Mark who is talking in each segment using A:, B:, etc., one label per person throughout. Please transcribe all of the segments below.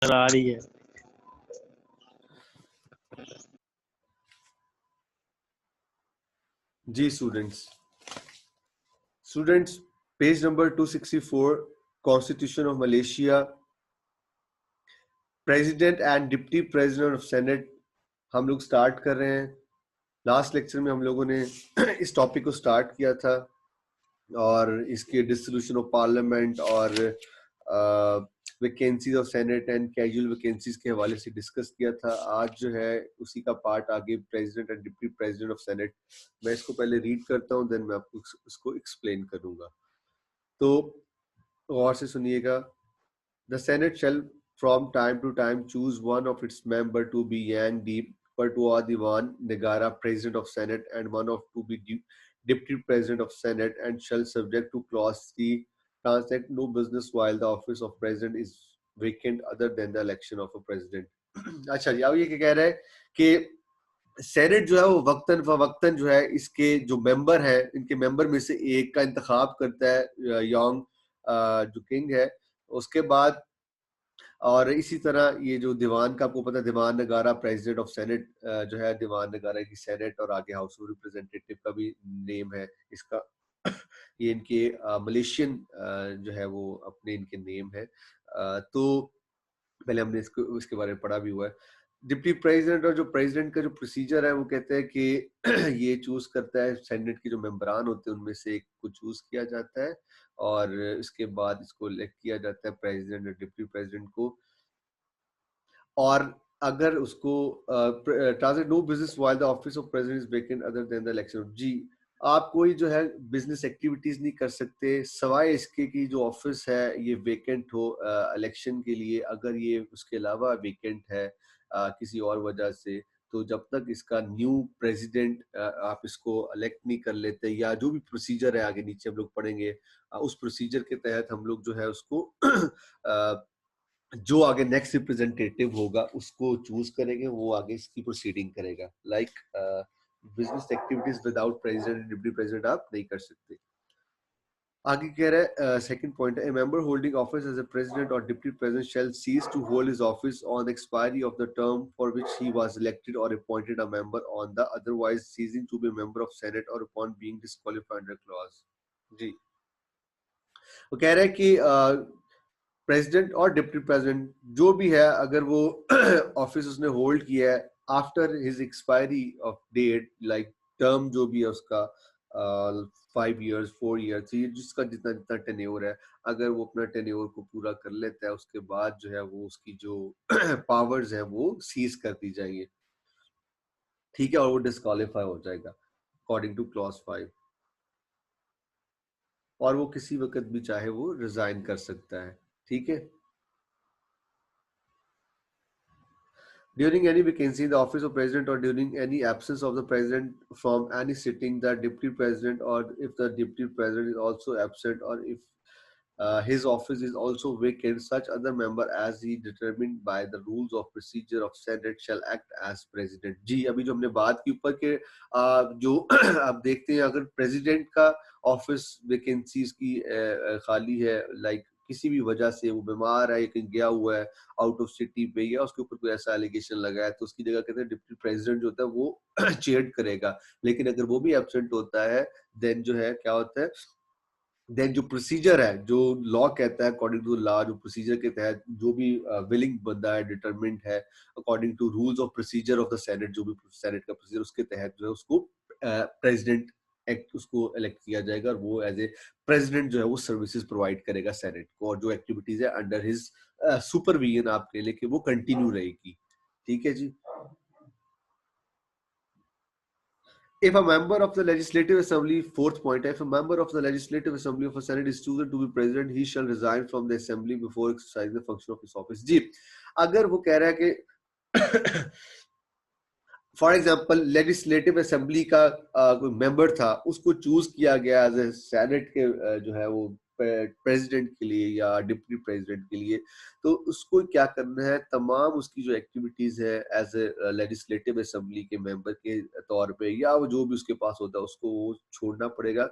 A: आ रही है।
B: जी students page number 264 constitution of Malaysia president and deputy president of senate हम लोग स्टार्ट कर रहे हैं। लास्ट लेक्चर में हम लोगों ने इस टॉपिक को स्टार्ट किया था और इसके डिसोल्यूशन ऑफ पार्लियामेंट और vacancies of senate and casual vacancies के हवाले से डिस्कस किया था। आज जो है उसी का पार्ट आगे president and deputy president of senate. मैं इसको पहले रीड करता हूँ, देन मैं आपको इसको एक्सप्लेन करूंगा। तो गौर से सुनिएगा। The senate shall from time to time choose one of its member to be Yang Deep Pertua Diwan Negara President of Senate and one of to be Deputy President of Senate and shall subject to clause 3 transact no business while the office of President is vacant other than the election of a President। अच्छा जी, अब ये क्या कह रहा है कि senate जो है वो वक्तन फवक्तन जो है इसके जो मेंबर है इनके मेंबर में से एक का इंतखाब करता है योंग जो किंग है। उसके बाद और इसी तरह ये जो दीवान का आपको पता है दीवान नगारा प्रेसिडेंट ऑफ सेनेट जो है दीवान नगारा की सेनेट और आगे हाउस ऑफ रिप्रेजेंटेटिव का भी नेम है इसका। ये इनके मलेशियन जो है वो अपने इनके नेम है। तो पहले हमने इसको इसके बारे में पढ़ा भी हुआ है। डिप्टी प्रेसिडेंट और जो प्रेसिडेंट का जो प्रोसीजर है वो कहते हैं कि ये चूज करता है सेनेट के जो मेंबरान होते हैं उनमें से एक को चूज किया जाता है और इसके बाद इसको इलेक्ट किया जाता है प्रेसिडेंट और डिप्टी प्रेसिडेंट को। और अगर उसको translate no business while the office of president is vacant other than the election. जी, आप कोई जो है बिजनेस एक्टिविटीज नहीं कर सकते सवाए इसके कि जो ऑफिस है ये वेकेंट हो इलेक्शन के लिए। अगर ये उसके अलावा वेकेंट है किसी और वजह से, तो जब तक इसका न्यू प्रेसिडेंट आप इसको इलेक्ट नहीं कर लेते या जो भी प्रोसीजर है आगे नीचे हम लोग पढ़ेंगे उस प्रोसीजर के तहत हम लोग जो है उसको जो आगे नेक्स्ट रिप्रेजेंटेटिव होगा उसको चूज करेंगे, वो आगे इसकी प्रोसीडिंग करेगा। Like business activities without president deputy president आप नहीं कर सकते। आगे कह रहा है सेकंड पॉइंट है, member holding office as a president or deputy president shall cease to hold his office on expiry of the term for which he was elected or appointed a member on the otherwise ceasing to be member of senate or upon being disqualified under clause. जी, वो कह रहा है कि president or deputy president जो भी है अगर वो ऑफिस उसने होल्ड किया है after his expiry of date, like term जो भी है उसका 5 years 4 years जिसका जितना जितना टेन्योर है, अगर वो अपना टेन्योर को पूरा कर लेता है उसके बाद जो है वो उसकी जो पावर्स है वो सीज कर दी जाएंगे। ठीक है, और वो डिस्क्वालीफाई हो जाएगा अकॉर्डिंग टू क्लॉज 5 और वो किसी वक्त भी चाहे वो रिजाइन कर सकता है। ठीक है। During any vacancy in the office of president or during any absence of the president from any sitting, the deputy president or if the deputy president is also absent or if his office is also vacant, such other member as he determined by the rules of procedure of Senate shall act as president। जी, अभी जो हमने बात की ऊपर के जो आप देखते हैं अगर प्रेसिडेंट का ऑफिस वैकेंसीज की खाली है, लाइक किसी भी वजह से वो बीमार है या कहीं गया हुआ है आउट ऑफ सिटी पे या उसके ऊपर कोई ऐसा एलिगेशन लगा है, तो उसकी जगह कहते हैं डिप्टी प्रेसिडेंट जो होता है वो चेयर करेगा। लेकिन अगर वो भी एब्सेंट होता है देन जो है क्या होता है, देन जो प्रोसीजर है जो लॉ कहता है अकॉर्डिंग टू लॉ, जो प्रोसीजर के तहत जो भी विलिंग बंदा है डिटरमिंड है according to rules of procedure of the senate, जो भी सेनेट का प्रोसीजर उसके तहत जो है उसको प्रेसिडेंट एक्ट उसको इलेक्ट किया जाएगा और वो एज ए प्रेसिडेंट जो है वो सर्विसेज प्रोवाइड करेगा सेनेट को और जो एक्टिविटीज है अंडर हिज सुपरविजन आपके लिए कि वो कंटिन्यू रहेगी। ठीक है जी। If a member of the Legislative Assembly, fourth point, if a member of the Legislative Assembly of a Senate is chosen to be president, he shall resign from the assembly before exercising the function of his office। जी, अगर वो कह रहा है कि for example legislative assembly का कोई member था उसको चूज किया गया एज ए सेनेट के जो है वो प्रेसिडेंट के लिए या डिप्टी प्रेसिडेंट के लिए, तो उसको क्या करना है, तमाम उसकी जो एक्टिविटीज है एज ए लेजिस्लेटिव असेंबली के मेंबर के तौर पे या वो जो भी उसके पास होता है उसको वो छोड़ना पड़ेगा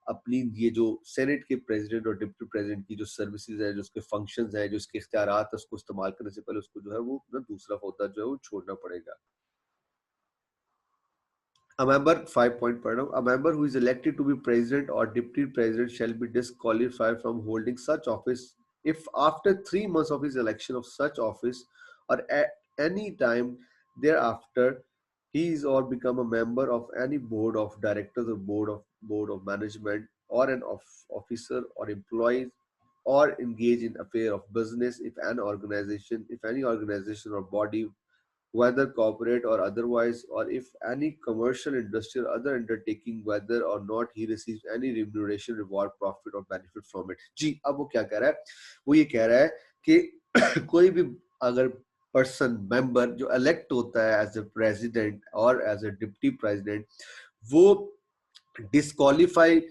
B: अपनी ये जो सेनेट के प्रेसिडेंट और डिप्टी प्रेसिडेंट की जो सर्विसेज है, जो उसके फंक्शंस हैं, जो उसके इख्तियारात है, उसको इस्तेमाल करने से पहले उसको जो है वो अपना दूसरा ओहदा जो है वो छोड़ना पड़ेगा। A member, 5 point per annum, a member who is elected to be president or deputy president shall be disqualified from holding such office if after 3 months of his election of such office or at any time thereafter he is or become a member of any board of directors or board of management or an officer or employee or engage in affair of business if any organization or body whether corporate or otherwise, or if any commercial, industrial, other undertaking, whether or not he receives any remuneration, reward, profit or benefit from it. जी, अब वो क्या कह रहा है? वो ये कह रहा है कि कोई भी अगर पर्सन मेंबर जो इलेक्ट होता है एज ए प्रेसिडेंट और एज ए डिप्टी प्रेसिडेंट, वो डिस्क्वालीफाई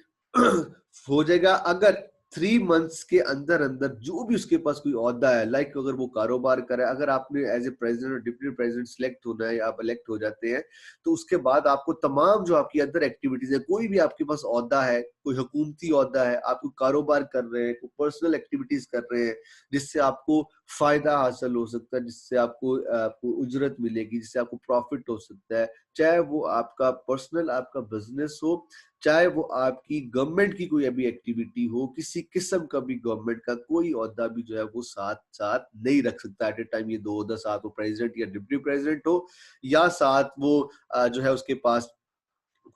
B: हो जाएगा अगर 3 मंथ्स के अंदर अंदर जो भी उसके पास कोई ओहदा है, लाइक अगर वो कारोबार करे, अगर आपने as a president or deputy president select होना है, आप इलेक्ट हो जाते हैं, तो उसके बाद आपको तमाम जो आपकी अदर एक्टिविटीज है, कोई भी आपके पास ओहदा है, कोई हुकूमती ओहदा है, आप कोई कारोबार कर रहे हैं, कोई पर्सनल एक्टिविटीज कर रहे हैं जिससे आपको फायदा हासिल हो सकता है, जिससे आपको उजरत मिलेगी, जिससे आपको प्रॉफिट हो सकता है, चाहे वो आपका पर्सनल आपका बिजनेस हो, चाहे वो आपकी गवर्नमेंट की कोई अभी एक्टिविटी हो, किसी किस्म का भी गवर्नमेंट का कोई ओहदा भी जो है वो साथ साथ नहीं रख सकता एट ए टाइम। ये दो ओहदा, साथ वो प्रेसिडेंट या डिप्टी प्रेसिडेंट हो या साथ वो जो है उसके पास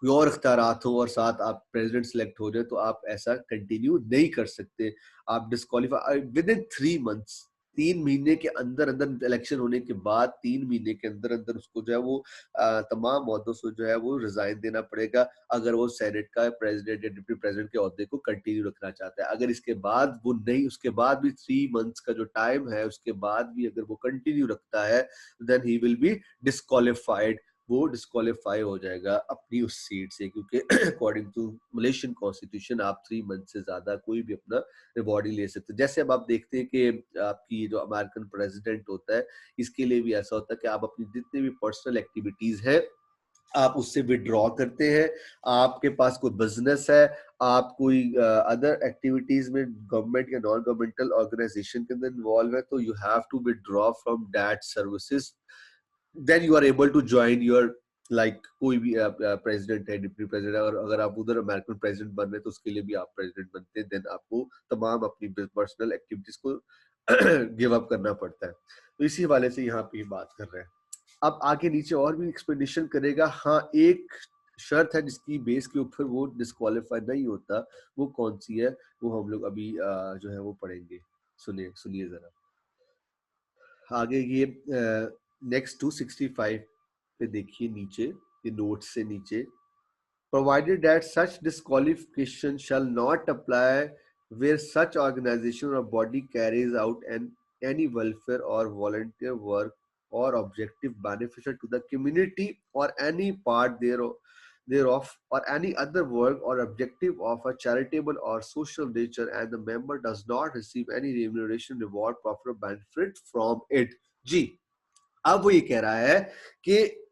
B: कोई और इख्तियारात हो और साथ आप प्रेसिडेंट सिलेक्ट हो जाए, तो आप ऐसा कंटिन्यू नहीं कर सकते। आप डिस्क्वालीफाई विद इन 3 मंथ्स, 3 महीने के अंदर अंदर, इलेक्शन होने के बाद 3 महीने के अंदर अंदर उसको जो है वो तमाम ओहदों से जो है वो रिजाइन देना पड़ेगा अगर वो सेनेट का प्रेसिडेंट या डिप्टी प्रेसिडेंट के ओहदे को कंटिन्यू रखना चाहता है। अगर इसके बाद वो नहीं, उसके बाद भी 3 मंथ्स का जो टाइम है उसके बाद भी अगर वो कंटिन्यू रखता है, then he will be disqualified, वो डिस्क्वालीफाई हो जाएगा अपनी उस सीट से, क्योंकि अकॉर्डिंग टू मलेशियन कॉन्स्टिट्यूशन आप 3 मंथ से ज्यादा कोई भी अपना रिवॉर्ड ही ले सकते हैं। जैसे अब आप देखते हैं कि आपकी जो अमेरिकन प्रेसिडेंट होता है, इसके लिए भी ऐसा होता है कि आप अपनी जितनी भी पर्सनल एक्टिविटीज है आप उससे विड्रॉ करते हैं, आपके पास कोई बिजनेस है, आप कोई अदर एक्टिविटीज में गवर्नमेंट या नॉन गवर्नमेंटल ऑर्गेनाइजेशन के अंदर इन्वॉल्व है, तो you have to withdraw from that services, then you are able to join your, like कोई भी प्रेसिडेंट है, डिप्टी प्रेसिडेंट है, और अगर आप उधर अमेरिकन प्रेसिडेंट बन रहे हैं तो उसके लिए भी आप प्रेसिडेंट बनते हैं, देन आपको तमाम अपनी पर्सनल एक्टिविटीज को गिव अप करना पड़ता है। तो इसी हवाले से यहाँ पे बात कर रहे हैं। अब आगे नीचे और भी एक्सप्लेनेशन करेगा। हाँ, एक शर्त है जिसकी बेस के ऊपर वो डिस्क्वालीफाई नहीं होता, वो कौन सी है, वो हम लोग अभी जो है वो पढ़ेंगे। सुनिए सुनिए जरा आगे ये नेक्स्ट 265 पे देखिए, नीचे ये नोट से नीचे, provided that such disqualification shall not apply where such organization or body carries out any welfare or volunteer work or objective beneficial to the community or any part thereof or any other work or objective of a charitable or social nature and the member does not receive any remuneration, reward, profit or benefit from it। जी, अब वो ये कह रहा है कि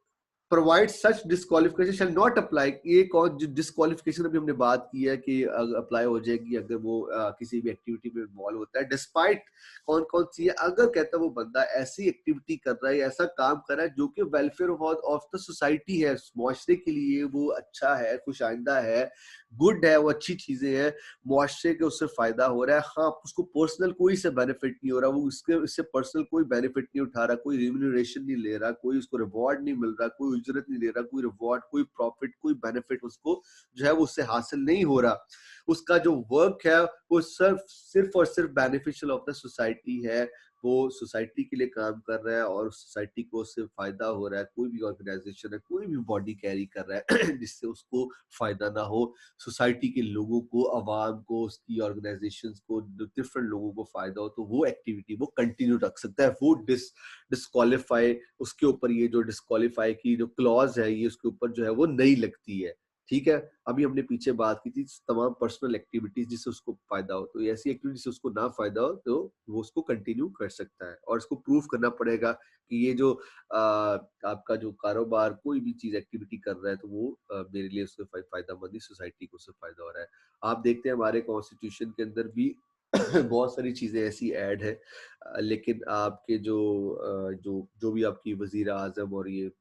B: provide such disqualification shall not apply. ये कौन, जो डिस्क्वालिफिकेशन अभी हमने बात की है कि अप्लाई हो जाएगी अगर वो किसी भी एक्टिविटी में इन्वॉल्व होता है, डिस्पाइट कौन कौन सी है, अगर कहता है वो बंदा ऐसी एक्टिविटी कर रहा है, ऐसा काम कर रहा है जो कि वेलफेयर ऑफ द सोसाइटी है, मुआशरे के लिए वो अच्छा है, खुशाइंदा है, गुड है, वो अच्छी चीजें हैं, मुआशरे के उससे फायदा हो रहा है, हाँ उसको पर्सनल कोई से बेनिफिट नहीं हो रहा, वो इससे पर्सनल कोई बेनिफिट नहीं उठा रहा, कोई रिम्यूनरेशन नहीं ले रहा, कोई उसको रिवॉर्ड नहीं मिल रहा, कोई उजरत नहीं ले रहा, कोई रिवॉर्ड, कोई प्रॉफिट, कोई बेनिफिट उसको जो है वो उससे हासिल नहीं हो रहा, उसका जो वर्क है वो सिर्फ और सिर्फ बेनिफिशियल ऑफ द सोसाइटी है, वो सोसाइटी के लिए काम कर रहा है और सोसाइटी को उससे फायदा हो रहा है, कोई भी ऑर्गेनाइजेशन है, कोई भी बॉडी कैरी कर रहा है जिससे उसको फायदा ना हो, सोसाइटी के लोगों को, अवाम को, उसकी ऑर्गेनाइजेशंस को, डिफरेंट लोगों को फायदा हो, तो वो एक्टिविटी वो कंटिन्यू रख सकता है। वो डिस्क्वालीफाई, उसके ऊपर ये जो डिस्क्वालीफाई की जो क्लॉज है ये उसके ऊपर जो है वो नहीं लगती है। ठीक है, अभी हमने पीछे बात की थी तमाम पर्सनल एक्टिविटीज़ जिससे उसको फ़ायदा हो, तो ऐसी एक्टिविटी जिससे उसको ना फ़ायदा हो, तो वो उसको कंटिन्यू कर सकता है और इसको प्रूव करना पड़ेगा कि ये जो आपका जो कारोबार कोई भी चीज़ एक्टिविटी कर रहा है, तो वो मेरे लिए उससे फ़ायदेमंद है, सोसाइटी को उससे फ़ायदा हो रहा है। आप देखते हैं हमारे कॉन्स्टिट्यूशन के अंदर भी बहुत सारी चीज़ें ऐसी ऐड है लेकिन आपके जो भी आपकी वज़ीर-ए-आज़म और ये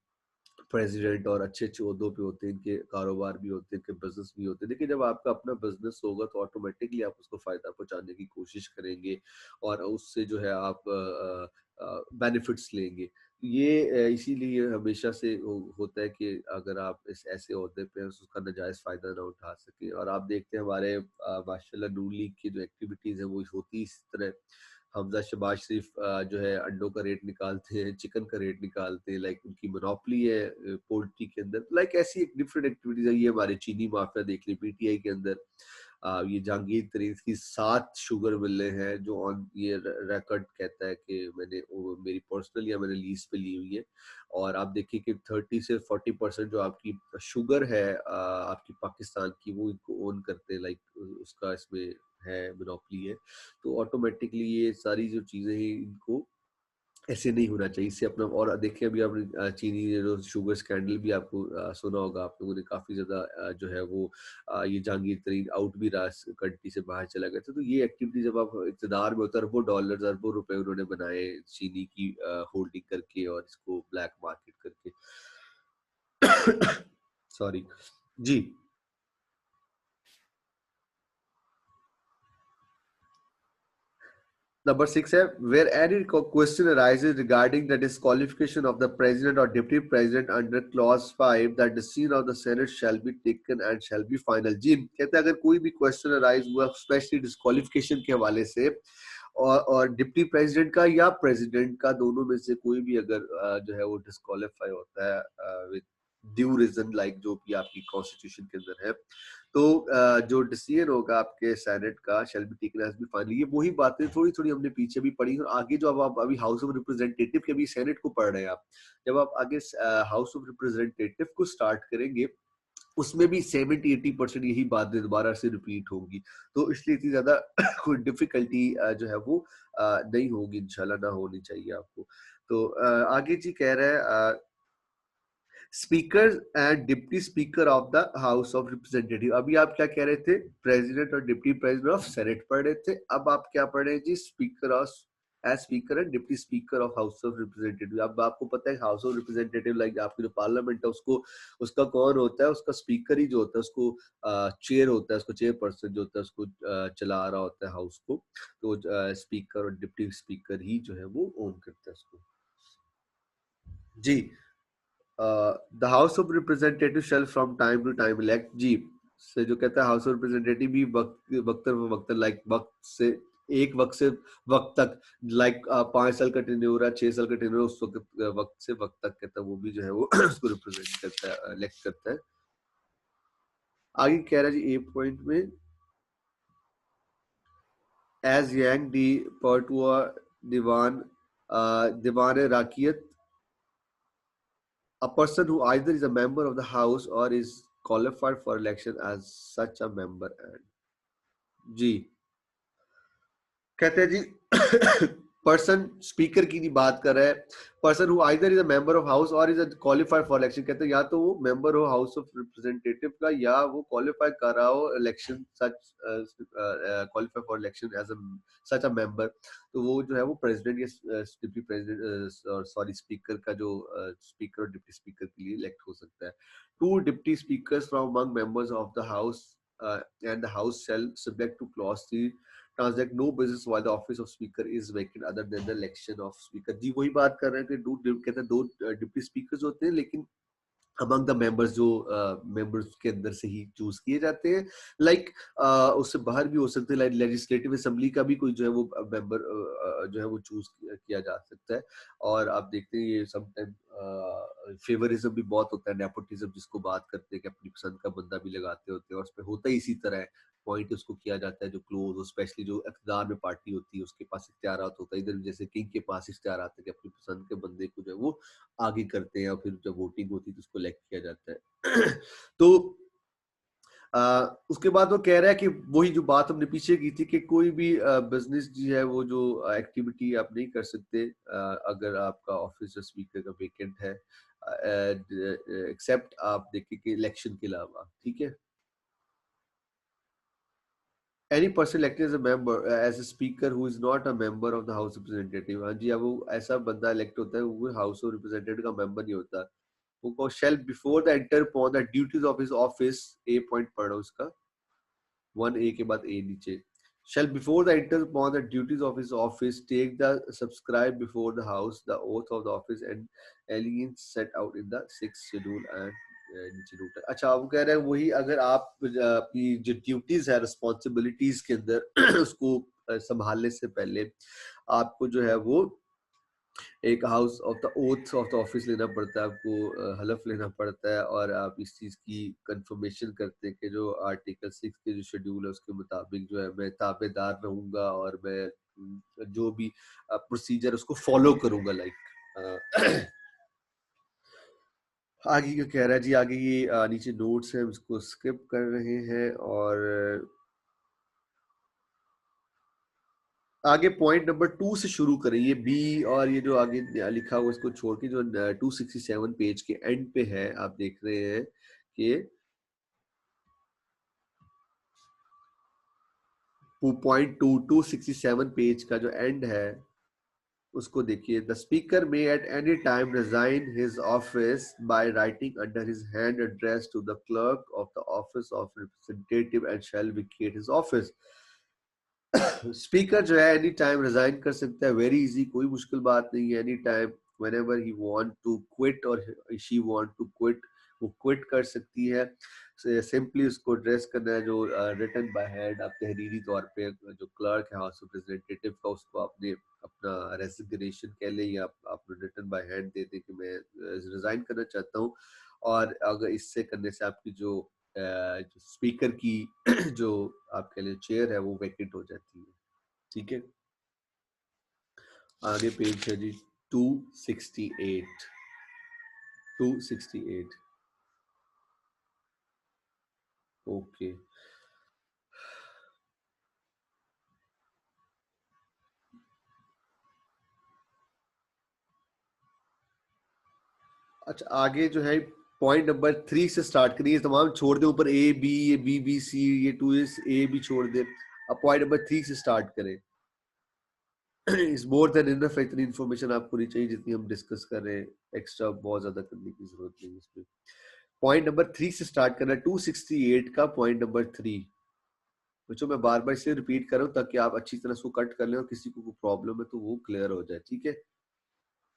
B: प्रेसिडेंट और अच्छे-अच्छे ओहदों पे होते हैं, इनके कारोबार भी होते हैं, इनके बिज़नेस भी होते हैं। देखिए, जब आपका अपना बिज़नेस होगा तो ऑटोमैटिकली आप उसको फ़ायदा पहुँचाने की कोशिश करेंगे और उससे जो है आप बेनिफिट्स लेंगे। ये इसीलिए हमेशा से होता है कि अगर आप इस ऐसे ओहदे पे हैं, उसका नाजायज़ फ़ायदा ना उठा सकें और आप देखते हैं हमारे माशाल्लाह नून लीग की जो एक्टिविटीज़ है, वो होती इस तरह हमज़ा शहबाज शरीफ जो है अंडों का रेट निकालते हैं, चिकन का रेट निकालते हैं, लाइक उनकी मोनोपोली है पोल्ट्री के अंदर। लाइक ऐसी एक डिफरेंट एक्टिविटीज़ है, ये हमारे चीनी माफिया देख ली पीटीआई के अंदर। ये जहांगीर तरीन की 7 शुगर मिलें हैं जो ऑन ये रिकॉर्ड कहता है कि मैंने वो मेरी पर्सनल या मैंने लीज़ पे ली हुई है। और आप देखिए कि 30 से 40% जो आपकी शुगर है आपकी पाकिस्तान की वो इनको ओन करते हैं लाइक उसका इसमें है मोनोपोली है। तो ऑटोमेटिकली ये सारी जो चीज़ें हैं इनको ऐसे नहीं होना चाहिए। इससे अपना और देखिए अभी आपने चीनी ये जो शुगर स्कैंडल भी आपको सुना होगा आप लोगों ने काफ़ी ज़्यादा जो है वो ये जहांगीर तरीन आउट भी रहा कंट्री से बाहर चला गया था। तो ये एक्टिविटी जब आप इक़्तिदार में होते हैं अरबों डॉलर्स, अरबों रुपए उन्होंने बनाए चीनी की होल्डिंग करके और इसको ब्लैक मार्केट करके। सॉरी। जी। Number six है where any question arises regarding the disqualification of the president or deputy president under clause 5 that decision of the senate shall be taken and shall be final। जी कहते हैं अगर कोई भी question arise हुआ specially disqualification के हवाले से और डिप्टी प्रेसिडेंट का या प्रेसिडेंट का दोनों में से कोई भी अगर जो है वो डिस्क्वालीफाई होता है विद ड्यू रीजन लाइक जो भी आपकी कॉन्स्टिट्यूशन के अंदर है तो जो डिसीजन होगा आपके सेनेट का shall be taken as be final. ये वही बातें थोड़ी थोड़ी हमने पीछे भी पढ़ी और आगे जो अब आप अभी हाउस ऑफ रिप्रेजेंटेटिव के अभी सेनेट को पढ़ रहे हैं आप जब आप आगे हाउस ऑफ रिप्रेजेंटेटिव को स्टार्ट करेंगे उसमें भी 70-80% यही बातें दोबारा से रिपीट होंगी तो इसलिए इतनी ज्यादा कोई डिफिकल्टी जो है वो नहीं होगी इंशाल्लाह ना होनी चाहिए आपको। तो आगे जी कह रहे हैं speaker and deputy speaker of the house of representative. अभी आप क्या कह रहे थे president or deputy president of senate पढ़ रहे थे अब आप क्या पढ़ रहे हैं जी speaker of as speaker and deputy speaker of house of representative. अब आपको पता है हाउस ऑफ रिप्रेजेंटेटिव लाइक आपकी जो पार्लियामेंट है उसको उसका कौन होता है उसका स्पीकर ही जो होता है उसको चेयर होता है उसको चेयर पर्सन जो होता है उसको चला रहा होता है हाउस को तो स्पीकर और डिप्टी स्पीकर ही जो है वो ओन करता है उसको। जी the house of representative shall from time to time elect जी से जो कहता है हाउस ऑफ रिप्रेजेंटेटिव भी वक्त लाइक वक्त से एक वक्त से वक्त तक लाइक 5 साल का टेन्योर है 6 साल का टेन्योर उस वक्त वक्त से वक्त तक कहता है वो भी जो है वो उसको रिप्रेजेंट करता है इलेक्ट करता है। आगे कह रहा है जी ए पॉइंट में as Yang di Pertua Dewan Dewan Rakyat a person who either is a member of the house or is qualified for election as such a member and जी कहते हैं जी पर्सन स्पीकर की नहीं बात कर रहा है person who either is a member of house और is qualified for election कहते हैं या तो वो मेंबर हो हाउस ऑफ रिप्रेजेंटेटिव का या वो क्वालिफाई कर रहा हो election such qualify for election as a such a member तो वो जो है वो प्रेसिडेंट या डिप्टी प्रेसिडेंट सॉरी स्पीकर का जो स्पीकर और डिप्टी स्पीकर के लिए इलेक्ट हो सकता है। Two deputy speakers from among members of the house and the house shall subject to clause 3 transact no business while the office of speaker is vacant other than the election of speaker। जी वही बात कर रहे हैं कि कहते हैं दो deputy speakers होते हैं लेकिन अमंग द मेंबर्स जो मेंबर्स के अंदर से ही चूज किए जाते हैं लाइक उससे बाहर भी हो सकते हैं लाइक लेजिस्लेटिव असेंबली का भी कोई जो है वो मेंबर जो है वो चूज किया जा सकता है। और आप देखते हैं ये समटाइम फेवरिज्म भी बहुत होता है नेपोटिज्म जिसको बात करते हैं कि अपनी पसंद का बंदा भी लगाते होते हैं और उसमें होता ही इसी तरह है पॉइंट उसको किया जाता है जो क्लोज स्पेशली जो इक़्तिदार में पार्टी होती है उसके पास इख्तियारात होता है इधर जैसे किंग के पास इख्तियारात है कि अपनी पसंद के बंदे को जो है वो आगे करते हैं और फिर जब वोटिंग होती है तो उसको इलेक्ट किया जाता है तो उसके बाद वो कह रहा है कि वही जो बात हमने पीछे की थी कि कोई भी बिजनेस जी है वो जो एक्टिविटी आप नहीं कर सकते अगर आपका ऑफिस या स्पीकर का वेकेंट है एक्सेप्ट आप देखिए कि इलेक्शन के अलावा, ठीक है। Any person elected as a member as a speaker who is not a member of the house representative, हाँ जी, अब वो ऐसा बंदा इलेक्ट होता है वो हाउस ऑफ रिप्रेजेंटेटिव का मेंबर नहीं होता। वो shall before the enter upon the duties of his office, A point पढ़ रहा हूँ उसका, 1A के बाद ए नीचे, shall before the enter upon the duties of his office take the subscribe before the house the oath of the office and allegiance set out in the sixth schedule and नीचे note है। अच्छा, वो कह रहे हैं वही अगर आप अपनी जो ड्यूटीज है रिस्पॉन्सिबिलिटीज के अंदर उसको संभालने से पहले आपको जो है वो एक house of the oath of the office लेना पड़ता है, आपको हलफ लेना पड़ता है और आप इस चीज़ की कंफर्मेशन करते हैं कि जो आर्टिकल 6 के जो शेड्यूल है उसके मुताबिक जो है मैं ताबेदार रहूंगा और मैं जो भी प्रोसीजर उसको फॉलो करूंगा, लाइक आगे क्या कह रहा है जी, आगे ये नीचे नोट्स हैं उसको स्किप कर रहे हैं और आगे पॉइंट नंबर 2 से शुरू करें, ये बी और ये जो आगे लिखा हुआ इसको छोड़ के जो 267 पेज के एंड पे है आप देख रहे हैं कि पॉइंट 267 पेज का जो एंड है उसको देखिए। The speaker may at any time resign his office by writing under his hand address to the clerk of the office of representative and shall vacate his office. Speaker जो है any time resign कर सकता है, very easy, कोई मुश्किल बात नहीं है। Any time whenever he want to quit or she want to quit, वो क्विट कर सकती है। सिंपली उसको ड्रेस करना है जो रिटन बाय हैंड, आप तहरीरी तौर पे जो क्लर्क है हाउस रिप्रेजेंटेटिव का उसको आपने अपना रेजिग्नेशन कह ले या आप रिटन बाय हैंड दे दे कि मैं रिजाइन करना चाहता हूँ। और अगर इससे करने से आपकी जो स्पीकर की जो आपके लिए चेयर है वो वैकेंट हो जाती है, ठीक है। आगे पेज है जी 268, 268, ओके। अच्छा, आगे जो है पॉइंट नंबर 3 से स्टार्ट करिए, तमाम छोड़ दे ऊपर ए बी, ये बी बी सी, ये 2 ए भी छोड़ दे, अब पॉइंट नंबर 3 से स्टार्ट करें। इज मोर देन इनफ, इतनी इन्फॉर्मेशन आपको नहीं चाहिए जितनी हम डिस्कस कर रहे हैं, एक्स्ट्रा बहुत ज्यादा करने की जरूरत नहीं है इसमें। पॉइंट नंबर 3 से स्टार्ट करना है, 268 का पॉइंट नंबर 3। बच्चों मैं बार बार इसे रिपीट कर रहा हूँ ताकि आप अच्छी तरह से कट कर लें और किसी को कोई प्रॉब्लम है तो वो क्लियर हो जाए, ठीक है।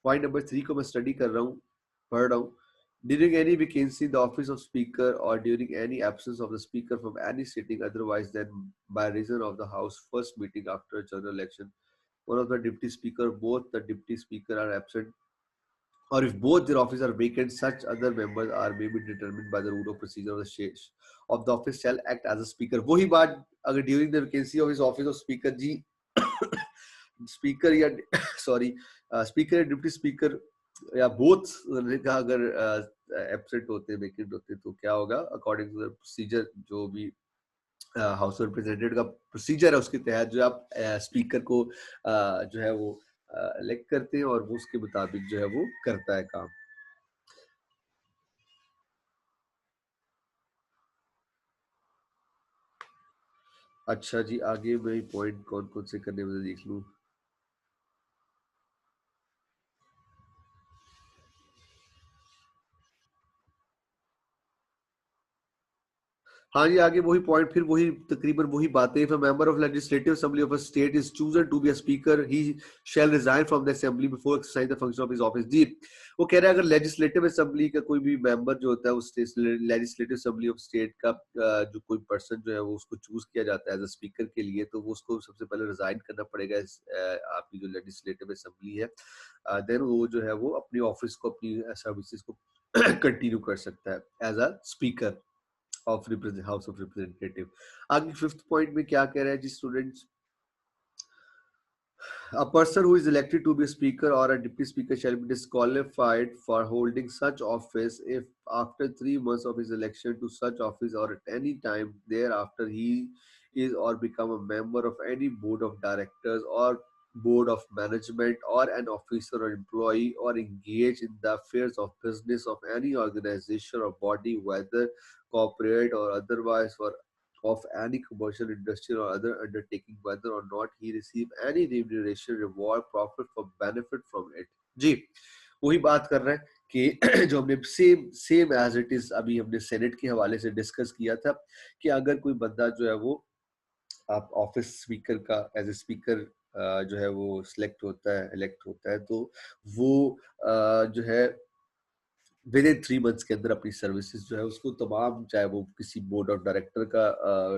B: पॉइंट नंबर 3 को मैं स्टडी कर रहा हूँ, पढ़ रहा हूँ। During any vacancy, the office of speaker or during any absence of the speaker from any sitting otherwise than by reason of the house first meeting after general election, one of the deputy speaker, both the deputy speaker are absent, or if both their offices are vacant, such other members are may be determined by the rule of procedure of the office shall act as a speaker। वही बात, अगर during the vacancy of his office of speaker जी speaker या sorry speaker या deputy speaker या both का अगर absent होते हैं, वेकेंट होते हैं, तो क्या होगा अकॉर्डिंग टू द प्रोसीजर, जो भी हाउस रिप्रेजेंटेटिव का प्रोसीजर है उसके तहत जो आप स्पीकर को जो है वो इलेक्ट करते हैं और वो उसके मुताबिक जो है वो करता है काम। अच्छा जी, आगे मैं पॉइंट कौन कौन से करने वाले देख लूँ। हाँ जी, आगे वही पॉइंट, फिर वही तकरीबन वही बातें। If a member of legislative assembly of a state is chosen to be a speaker, he shall resign from the assembly before exercise the function of his office. जी, वो कह रहा है अगर लेजिस्लेटिव असेंबली का कोई भी मेंबर जो होता है उस लेजिस्लेटिव असेंबली ऑफ स्टेट का जो कोई पर्सन जो है वो उसको चूज किया जाता है एज अ स्पीकर के लिए, तो वो उसको सबसे पहले रिजाइन करना पड़ेगा आपकी जो लेजिस्लेटिव असेंबली है। देन वो जो है वो अपनी ऑफिस को, अपनी सर्विसेज को कंटिन्यू कर सकता है as a speaker of house of representative. आगे फिफ्थ पॉइंट में क्या कह रहा है जी students, A person who is elected to be a speaker or a deputy speaker shall be disqualified for holding such office if after 3 months of his election to such office or at any time thereafter he is or become a member of any board of directors or board of management or an officer or employee or engage in the affairs of business of any organization or body whether corporate or otherwise for of any commercial, industrial, or other undertaking, whether or not he receive any remuneration, reward, profit for benefit from it. जी वही बात कर रहे हैं कि जो हमने same same as it is अभी हमने सेनेट के हवाले से डिस्कस किया था कि अगर कोई बंदा जो है वो आप ऑफिस स्पीकर का एज ए स्पीकर जो है वो सिलेक्ट होता है इलेक्ट होता है तो वो जो है विद इन 3 मंथ्स के अंदर अपनी सर्विसेज जो है उसको तमाम चाहे वो किसी बोर्ड ऑफ डायरेक्टर का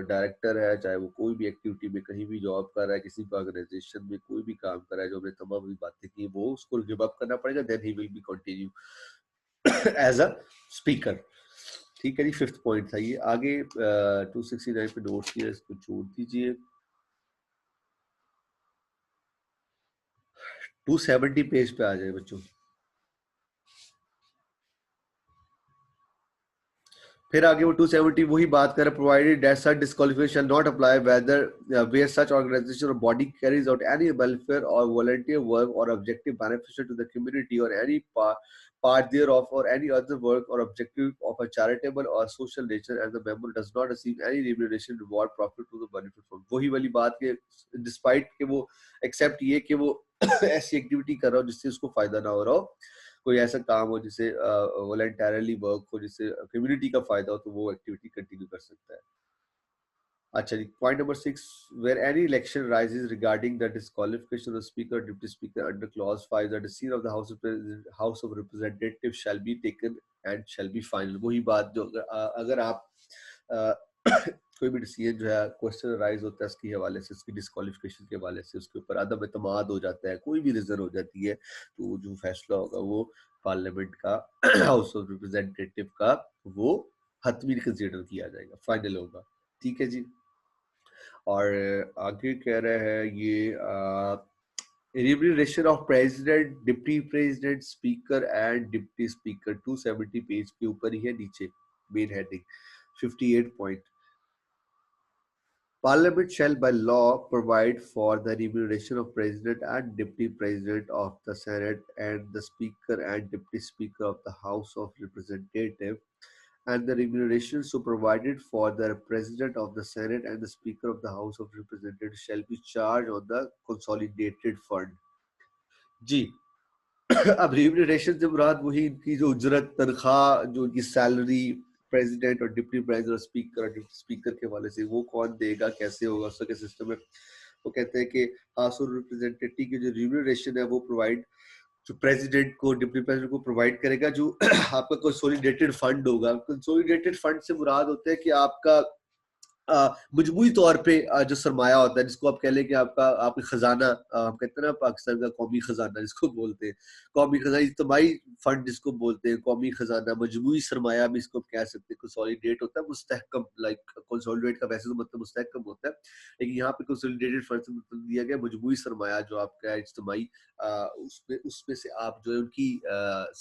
B: डायरेक्टर है चाहे वो कोई भी एक्टिविटी में कहीं भी जॉब कर रहा है किसी भी ऑर्गेनाइजेशन में कोई भी काम कर रहा है जो हमने तमाम भी बातें की वो उसको गिव अप करना पड़ेगा then he will be continue as a speaker ठीक है जी फिफ्थ पॉइंट था ये आगे 269 पे नोट किया इसको छोड़ दीजिए 270 पेज पे आ जाए बच्चों फिर आगे वो 270 वही बात कर रहे provided that such disqualification not apply whether where such organisation or body carries out any welfare or volunteer work or objective beneficial to the community or any part thereof or any other work or objective of a charitable or social nature and the member does not receive any remuneration reward profit to the benefit from वही वाली बात के despite के वो accept ये कि वो ऐसी एक्टिविटी कर रहा हो जिससे उसको फायदा ना हो रहा हो कोई ऐसा काम हो जिसे वॉलंटरली वर्क हो जिससे कम्युनिटी का फायदा हो तो वो एक्टिविटी कंटिन्यू कर सकता है अच्छा जी point number 6 where any election arises regarding the disqualification of speaker or deputy speaker under clause 5 the decision of the house of representatives shall be taken and shall be final वही बात जो अगर आप कोई भी डिसीजन जो है question rise होता है उसके हवाले से उसकी डिस्क्वालिफिकेशन के हवाले से उसके ऊपर अदम एतमाद हो जाता है कोई भी रीजन हो जाती है तो जो फैसला होगा वो पार्लियामेंट का हाउस ऑफ रिप्रेजेंटेटिव का वो हतमी कंसीडर किया जाएगा फाइनल होगा ठीक है जी और आगे कह रहे हैं ये remuneration of president, deputy president, speaker and deputy speaker 270 page के ऊपर ही है नीचे main heading 58 point Parliament shall by law provide for the remuneration of President and Deputy President of the Senate and the Speaker and Deputy Speaker of the House of Representatives and the remuneration so provided for the President of the Senate and the Speaker of the House of Representatives shall be charged on the consolidated fund. जी अब remuneration से मुराद वही इनकी जो उजरत तनख्वाह जो इनकी salary president or deputy president और speaker speaker के हवाले से वो कौन देगा कैसे होगा उसका सिस्टम है वो कहते हैं कि हाउस ऑफ रिप्रेजेंटेटिव की जो रिम्यूनरेशन है वो प्रोवाइड जो प्रेसिडेंट को डिप्टी प्रेसिडेंट को प्रोवाइड करेगा जो आपका कंसोलिडेटेड फंड होगा कंसोलिडेटेड फंड से मुराद होता है कि आपका मजबूरी तौर पे जो सरमाया होता है जिसको आप कह लें कि आपका खजाना हम कहते हैं ना पाकिस्तान का कौमी खजाना जिसको बोलते हैं कौमी खजाना इज्तिमाई फंड जिसको बोलते हैं कौमी खजाना मजबूरी सरमाया भी इसको कह सकते हैं कंसोलिडेट होता है मुस्तहकम लाइक कंसोलिडेट का वैसे तो मतलब मुस्तहकम होता है लेकिन यहाँ पे कंसोलिडेटेड फंड से मतलब दिया गया मजबूरी सरमाया जो आपका इज्तिमाई उसमें से आप जो है उनकी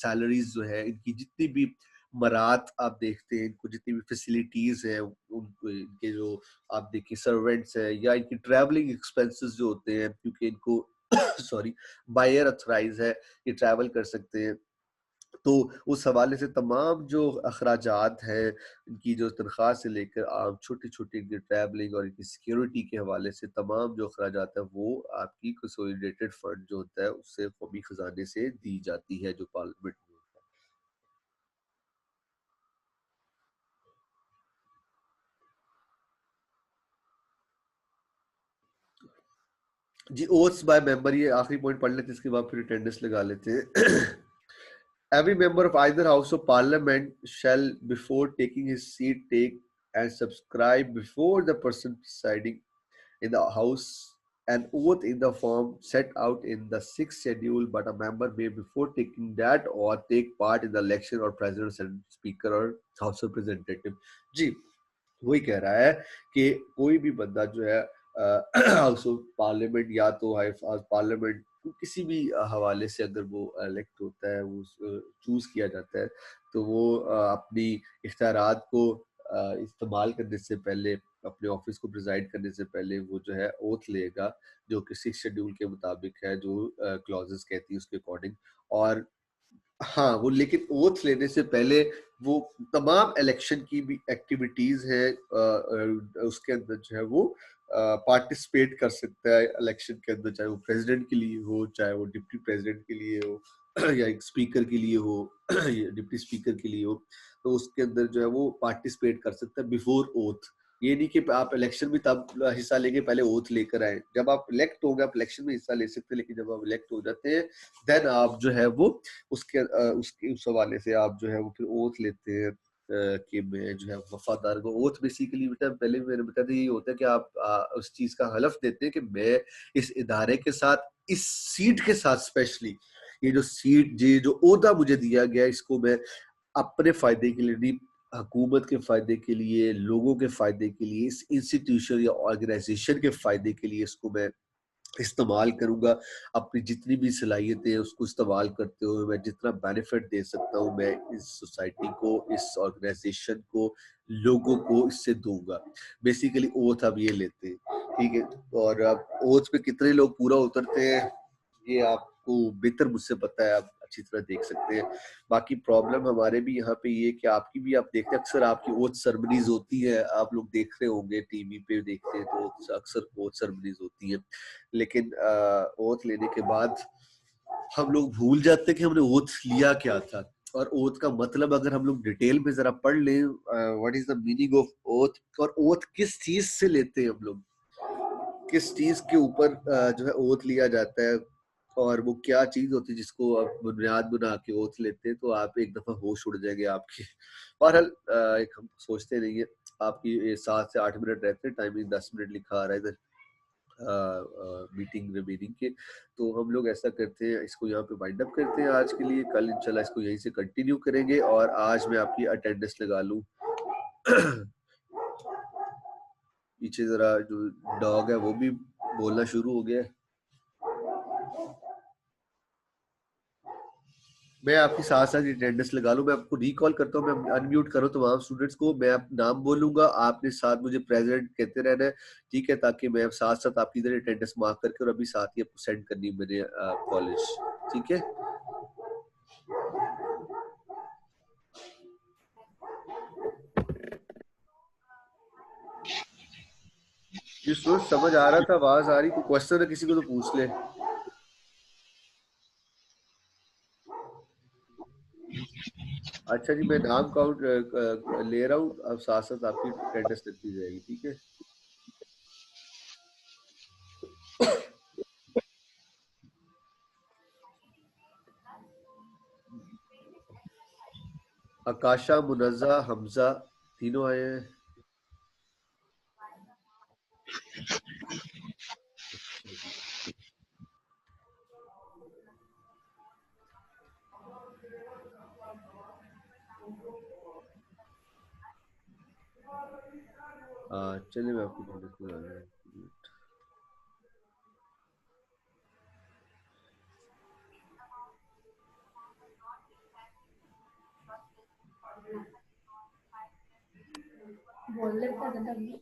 B: सैलरीज जो है इनकी जितनी भी मरात आप देखते हैं इनको जितनी भी फैसिलिटीज है उनको इनके जो आप देखिए सर्वेंट्स है या इनकी ट्रैवलिंग एक्सपेंसेस जो होते हैं क्योंकि इनको सॉरी बायर अथराइज है ये ट्रैवल कर सकते हैं तो उस हवाले से तमाम जो अखराजात हैं इनकी जो तनख्वाह से लेकर आम छोटी छोटी इनकी ट्रैवलिंग और इनकी सिक्योरिटी के हवाले से तमाम जो अखराजात है वो आपकी कंसोलिडेटेड फंड जो होता है उससे कौमी खजाने से दी जाती है जो पार्लियामेंट में जी ओथ्स बाय मेंबर ये आखिरी पॉइंट पढ़ लेते हैं इसके बाद फिर अटेंडेंस लगा लेते हैं Every member of either house of parliament shall before taking his seat take and subscribe before the person presiding in the house an oath in the form set out in the sixth schedule but a member may before taking that or take part in the election or president and speaker or house of representative जी वही कह रहा है कि कोई भी बंदा जो है हाउस ऑफ पार्लियामेंट या तो हाउस पार्लियामेंट, किसी भी हवाले से अगर वो इलेक्ट होता है, वो चूज किया जाता है, तो वो अपनी इख्तियारात को इस्तेमाल करने से पहले, अपने ऑफिस को प्रिजाइड करने से पहले वो जो है ओथ लेगा, जो कि 6 शेड्यूल के मुताबिक है, जो क्लॉजेस कहती है उसके अकॉर्डिंग। और हाँ, वो लेकिन ओथ लेने से पहले वो तमाम इलेक्शन की भी एक्टिविटीज है, उसके अंदर जो है वो पार्टिसिपेट कर सकता है इलेक्शन के अंदर, चाहे वो प्रेसिडेंट के लिए हो, चाहे वो डिप्टी प्रेसिडेंट के लिए हो, या एक स्पीकर के लिए हो, या डिप्टी स्पीकर के लिए हो, तो उसके अंदर जो है वो पार्टिसिपेट कर सकता है बिफोर ओथ। ये नहीं कि आप इलेक्शन में तब हिस्सा लेंगे, पहले ओथ लेकर आए। जब आप इलेक्ट होंगे आप इलेक्शन में हिस्सा ले सकते हैं, लेकिन जब आप इलेक्ट हो जाते हैं देन आप जो है वो उसके उस हवाले से आप जो है वो फिर ओथ लेते हैं कि मैं जो है वफादार को। ओथ बेसिकली बेटा पहले भी मैंने बताया था, ये होता है कि आप उस चीज का हलफ देते हैं कि मैं इस इदारे के साथ, इस सीट के साथ स्पेशली, ये जो सीट, ये जो ओहदा मुझे दिया गया, इसको मैं अपने फायदे के लिए नहीं, हुकूमत के फायदे के लिए, लोगों के फायदे के लिए, इस इंस्टीट्यूशन या ऑर्गेनाइजेशन के फायदे के लिए इसको मैं इस्तेमाल करूंगा। अपनी जितनी भी सलाहियतें हैं उसको इस्तेमाल करते हुए मैं जितना बेनिफिट दे सकता हूँ मैं इस सोसाइटी को, इस ऑर्गेनाइजेशन को, लोगों को इससे दूंगा। बेसिकली ओथ अब ये लेते हैं, ठीक है। और अब ओथ पे कितने लोग पूरा उतरते हैं ये आपको बेहतर मुझसे पता है, आप अच्छी तरह देख सकते हैं। बाकी प्रॉब्लम हमारे भी यहाँ पे ये कि आपकी भी, आप देखते हैं अक्सर आपकी ओथ सेरेमनीज होती है, आप लोग देख रहे होंगे टीवी पे देखते हैं तो अक्सर ओथ सेरेमनीज होती है, लेकिन ओथ लेने के बाद हम लोग भूल जाते हैं कि हमने ओथ लिया क्या था। और ओथ का मतलब अगर हम लोग डिटेल में जरा पढ़ लें, what is the meaning of oath, और ओथ किस चीज से लेते हैं हम लोग, किस चीज के ऊपर जो है ओथ लिया जाता है, और वो क्या चीज होती है जिसको आप बुनियाद बना के ओथ लेते हैं, तो आप एक दफा होश उड़ जाएंगे आपकी। बहरहाल एक हम सोचते नहीं है, आपकी 7 से 8 मिनट रहते हैं, टाइमिंग 10 मिनट लिखा आ रहा है इधर मीटिंग रिमेनिंग के। तो हम लोग ऐसा करते हैं, इसको यहाँ पे वाइंड अप करते हैं आज के लिए। कल इंशाल्लाह इसको यहीं से कंटिन्यू करेंगे, और आज मैं आपकी अटेंडेंस लगा लूँ। पीछे जरा जो डॉग है वो भी बोलना शुरू हो गया है। मैं आपकी साथ साथ अटेंडेंस लगा लूँ, मैं आपको रिकॉल करता हूँ, मैं अनम्यूट करूँ तमाम स्टूडेंट्स को, मैं आप नाम बोलूंगा, आपने साथ मुझे प्रेजेंट कहते रहना है, ठीक है, ताकि मैं साथ साथ आपकी इधर अटेंडेंस मार्क करके और अभी साथ ही आपको सेंड करनी मेरे कॉलेज, ठीक है। जिस रोज समझ आ रहा था, आवाज आ रही, कोई क्वेश्चन है किसी को तो पूछ ले। अच्छा जी, मैं नाम काउंट ले रहा हूँ, अब साथ साथ आपकी अटेंडेंस लगती जाएगी, ठीक है। आकाशा, मुनज़्ज़ा, हमजा तीनों आए हैं। चलिए मैं आपकी अटेंडेंस लगा रहा हूँ।
A: बोल लेता है